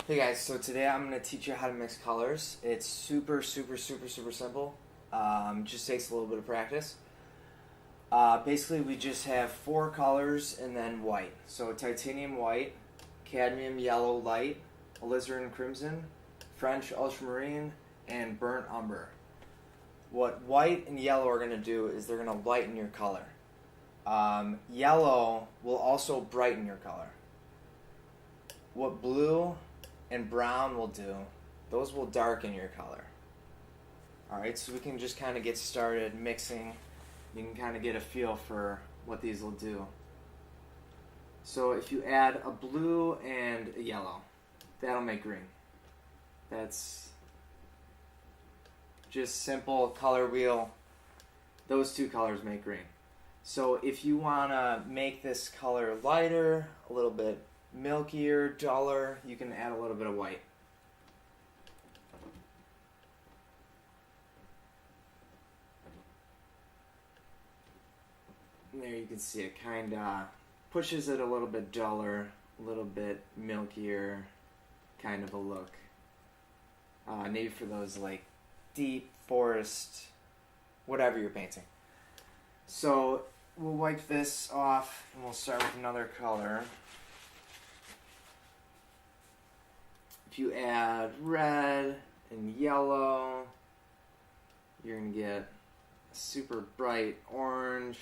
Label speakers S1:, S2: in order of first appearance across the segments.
S1: Hey guys, so today I'm going to teach you how to mix colors. It's super simple. Just takes a little bit of practice. Basically, we just have 4 colors and then white. So titanium white, cadmium yellow light, alizarin crimson, French ultramarine, and burnt umber. What white and yellow are going to do is they're going to lighten your color. Yellow will also brighten your color. What blue and brown will do, those will darken your color. Alright, so we can just kind of get started mixing. You can kind of get a feel for what these will do. So if you add a blue and a yellow, that'll make green. That's just simple color wheel. Those 2 colors make green. So if you want to make this color lighter, a little bit milkier, duller, you can add a little bit of white. And there you can see it kind of pushes it a little bit duller, a little bit milkier kind of a look. Maybe for those like deep forest, whatever you're painting. So we'll wipe this off and we'll start with another color. If you add red and yellow, you're going to get a super bright orange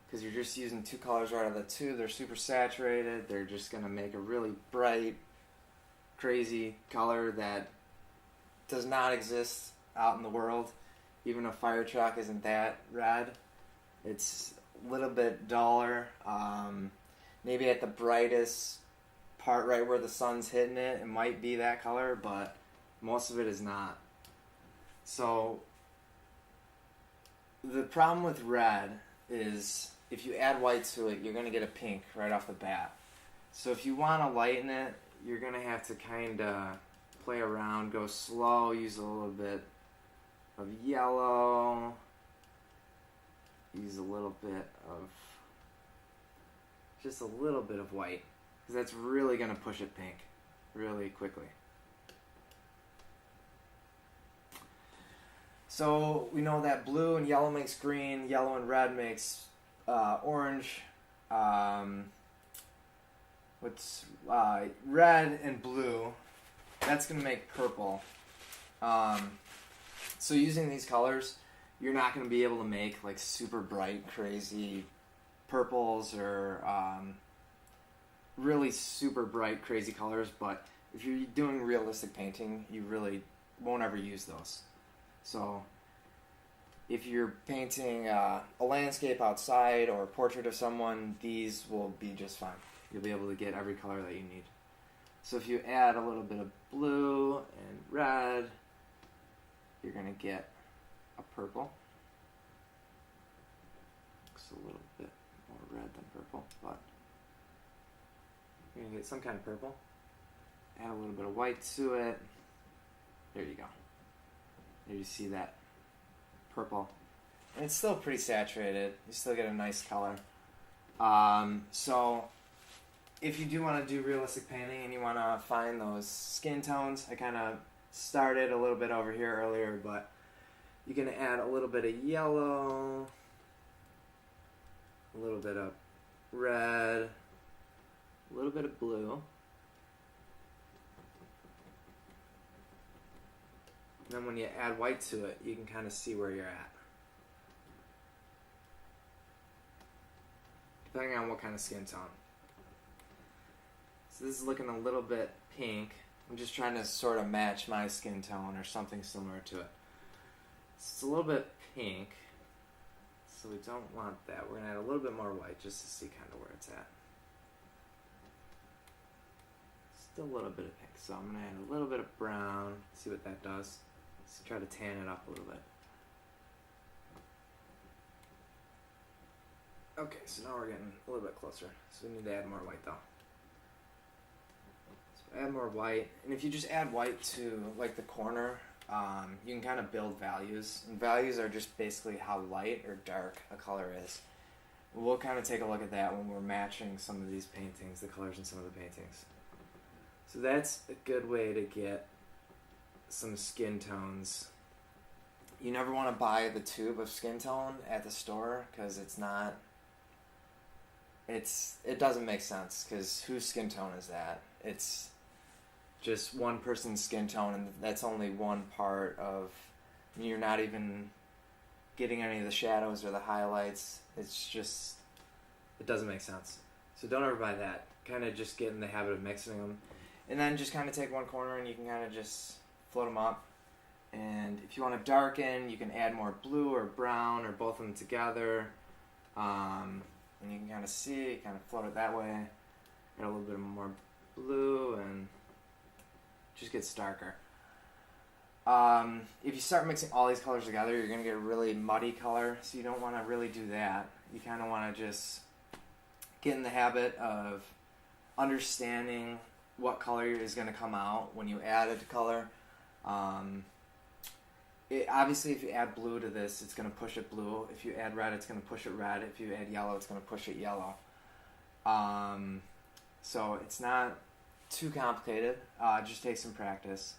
S1: because you're just using 2 colors right out of the 2. They're super saturated. They're just going to make a really bright, crazy color that does not exist out in the world. Even a fire truck isn't that red. It's a little bit duller. Maybe at the brightest part right where the sun's hitting it, it might be that color, but most of it is not. So the problem with red is if you add white to it, you're going to get a pink right off the bat. So if you want to lighten it, you're going to have to kind of play around, go slow, use a little bit of yellow, use a little bit of, just a little bit of white. Because that's really going to push it pink really quickly. So we know that blue and yellow makes green, yellow and red makes orange. Red and blue, that's going to make purple. So using these colors, you're not going to be able to make like super bright, crazy purples or really super bright, crazy colors, but if you're doing realistic painting, you really won't ever use those. So if you're painting a landscape outside or a portrait of someone, these will be just fine. You'll be able to get every color that you need. So if you add a little bit of blue and red, you're going to get a purple. Looks a little bit more red than purple, but you're going to get some kind of purple. Add a little bit of white to it. There you go. There you see that purple. And it's still pretty saturated. You still get a nice color. So if you do want to do realistic painting and you want to find those skin tones, I kind of started a little bit over here earlier, but you're going to add a little bit of yellow, a little bit of red, a little bit of blue. And then when you add white to it, you can kind of see where you're at. Depending on what kind of skin tone. So this is looking a little bit pink. I'm just trying to sort of match my skin tone or something similar to it. So it's a little bit pink. So we don't want that. We're going to add a little bit more white just to see kind of where it's at. Still a little bit of pink, so I'm going to add a little bit of brown, see what that does. Let's try to tan it up a little bit. Okay, so now we're getting a little bit closer. So we need to add more white though. So add more white, and if you just add white to like the corner, you can kind of build values. And values are just basically how light or dark a color is. We'll kind of take a look at that when we're matching some of these paintings, the colors in some of the paintings. So that's a good way to get some skin tones. You never want to buy the tube of skin tone at the store because it doesn't make sense, because whose skin tone is that? It's just one person's skin tone, and that's only one part of, you're not even getting any of the shadows or the highlights. It's just, it doesn't make sense. So don't ever buy that. Kind of just get in the habit of mixing them. And then just kind of take one corner and you can kind of just float them up. And if you want to darken, you can add more blue or brown or both of them together. And you can kind of see, kind of float it that way. Add a little bit more blue and just gets darker. If you start mixing all these colors together, you're going to get a really muddy color, so you don't want to really do that. You kind of want to just get in the habit of understanding what color is going to come out when you add a color. Obviously, if you add blue to this, it's going to push it blue. If you add red, it's going to push it red. If you add yellow, it's going to push it yellow. So it's not too complicated. Just take some practice.